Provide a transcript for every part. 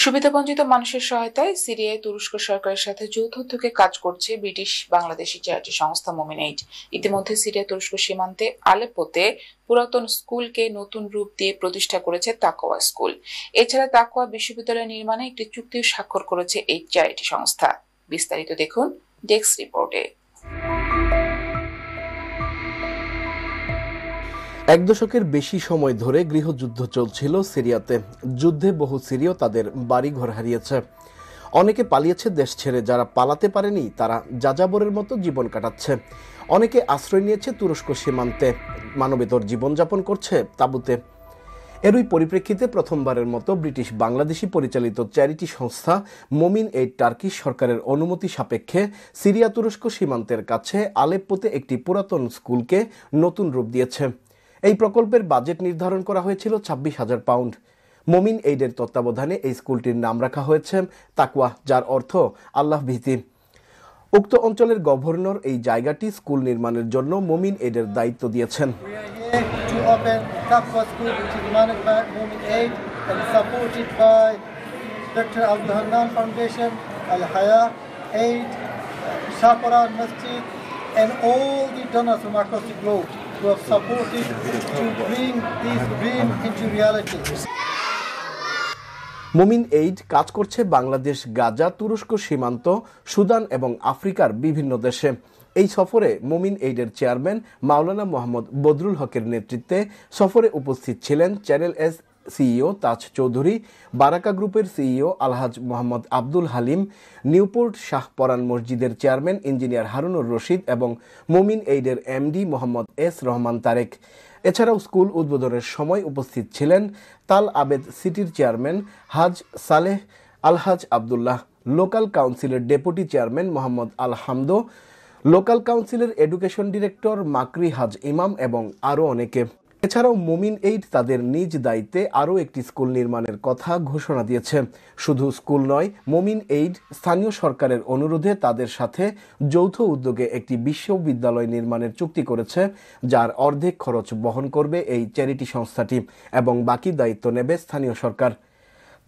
সুবিধাবঞ্চিত মানুষের সহায়তায় সিরিয়ায় তুরস্ক সরকারের সাথে যৌথ উদ্যোগে কাজ করছে ব্রিটিশ বাংলাদেশি চ্যারিটি সংস্থা মোমিন এইড। ইতিমধ্যে সিরিয়া তুরস্ক সীমান্তে আলেপ্পোতে পুরাতন স্কুলকে নতুন রূপ দিয়ে প্রতিষ্ঠা করেছে তাকওয়া স্কুল। এছাড়া তাকওয়া বিশ্ববিদ্যালয় নির্মাণে একটি চুক্তিও স্বাক্ষর করেছে এই চ্যারিটি সংস্থা। বিস্তারিত দেখুন ডেস্ক রিপোর্টে। এক দশকের বেশি সময় ধরে গৃহযুদ্ধ চলছিল সিরিয়াতে। যুদ্ধে বহু সিরীয় তাদের বাড়িঘর হারিয়েছে, অনেকে পালিয়েছে দেশ ছেড়ে। যারা পালাতে পারেনি তারা যাযাবরের মতো জীবন কাটাচ্ছে। অনেকে আশ্রয় নিয়েছে তুরস্ক সীমান্তে, মানবেতর জীবনযাপন করছে তাঁবুতে। এরই পরিপ্রেক্ষিতে প্রথমবারের মতো ব্রিটিশ বাংলাদেশি পরিচালিত চ্যারিটি সংস্থা মোমিন এইড টার্কিশ সরকারের অনুমতি সাপেক্ষে সিরিয়া তুরস্ক সীমান্তের কাছে আলেপ্পোতে একটি পুরাতন স্কুলকে নতুন রূপ দিয়েছে। এই প্রকল্পের বাজেট নির্ধারণ করা হয়েছিল 26,000 পাউন্ড। মোমিন এইডের তত্ত্বাবধানে এই স্কুলটির নাম রাখা হয়েছে তাকওয়া, যার অর্থ আল্লাহ ভীতি। উক্ত অঞ্চলের গভর্নর এই জায়গাটি স্কুল নির্মাণের জন্য মোমিন এইডের দায়িত্ব দিয়েছেন। And all the donors from across the globe who have supported to bring this dream into reality. মোমিন এইড কাজ করছে বাংলাদেশ, গাজা, তুরস্ক সীমান্ত, সুদান এবং আফ্রিকার বিভিন্ন দেশে। এই সফরে মোমিন এইডের চেয়ারম্যান মাওলানা মোহাম্মদ বদরুল হকের নেতৃত্বে সফরে উপস্থিত ছিলেন চ্যানেল এস সিইও তাজ চৌধুরী, বারাকা গ্রুপের সিইও আলহাজ মোহাম্মদ আব্দুল হালিম, নিউপোর্ট শাহপরান মসজিদের চেয়ারম্যান ইঞ্জিনিয়ার হারুনুর রশিদ এবং মোমিন এইডের এমডি মোহাম্মদ এস রহমান তারেক। এছাড়াও স্কুল উদ্বোধনের সময় উপস্থিত ছিলেন তাল আবেদ সিটির চেয়ারম্যান হাজ সালেহ আলহাজ আবদুল্লাহ, লোকাল কাউন্সিলের ডেপুটি চেয়ারম্যান মোহাম্মদ আল হামদো, লোকাল কাউন্সিলের এডুকেশন ডিরেক্টর মাকরি হাজ ইমাম এবং আরও অনেকে। এছাড়াও মোমিন এইড তাদের নিজ দায়িত্বে আরও একটি স্কুল নির্মাণের কথা ঘোষণা দিয়েছে। শুধু স্কুল নয়, মোমিন এইড স্থানীয় সরকারের অনুরোধে তাদের সাথে যৌথ উদ্যোগে একটি বিশ্ববিদ্যালয় নির্মাণের চুক্তি করেছে, যার অর্ধেক খরচ বহন করবে এই চ্যারিটি সংস্থাটি এবং বাকি দায়িত্ব নেবে স্থানীয় সরকার।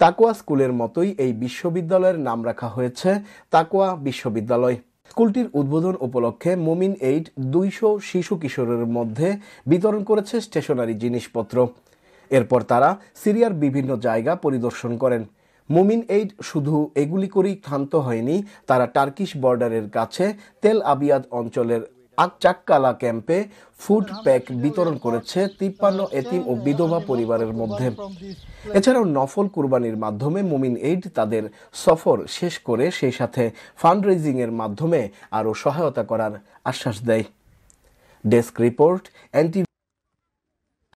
তাকওয়া স্কুলের মতোই এই বিশ্ববিদ্যালয়ের নাম রাখা হয়েছে তাকওয়া বিশ্ববিদ্যালয়। স্কুলটির উদ্বোধন উপলক্ষে মোমিন এইড 200 শিশু কিশোরের মধ্যে বিতরণ করেছে স্টেশনারি জিনিসপত্র। এরপর তারা সিরিয়ার বিভিন্ন জায়গা পরিদর্শন করেন। মোমিন এইড শুধু এগুলি করেই ক্ষান্ত হয়নি, তারা টার্কিশ বর্ডারের কাছে তেল আবিয়াদ অঞ্চলের আকচাক্কালা ক্যাম্পে ফুড প্যাক বিতরণ করেছে 53 এতিম ও বিধবা পরিবারের মধ্যে। এছাড়াও নফল কুরবানির মাধ্যমে মোমিন এইড তাদের সফর শেষ করে সেই সাথে ফান্ড রেজিং এর মাধ্যমে আরও সহায়তা করার আশ্বাস দেয়। Desk report, NTV।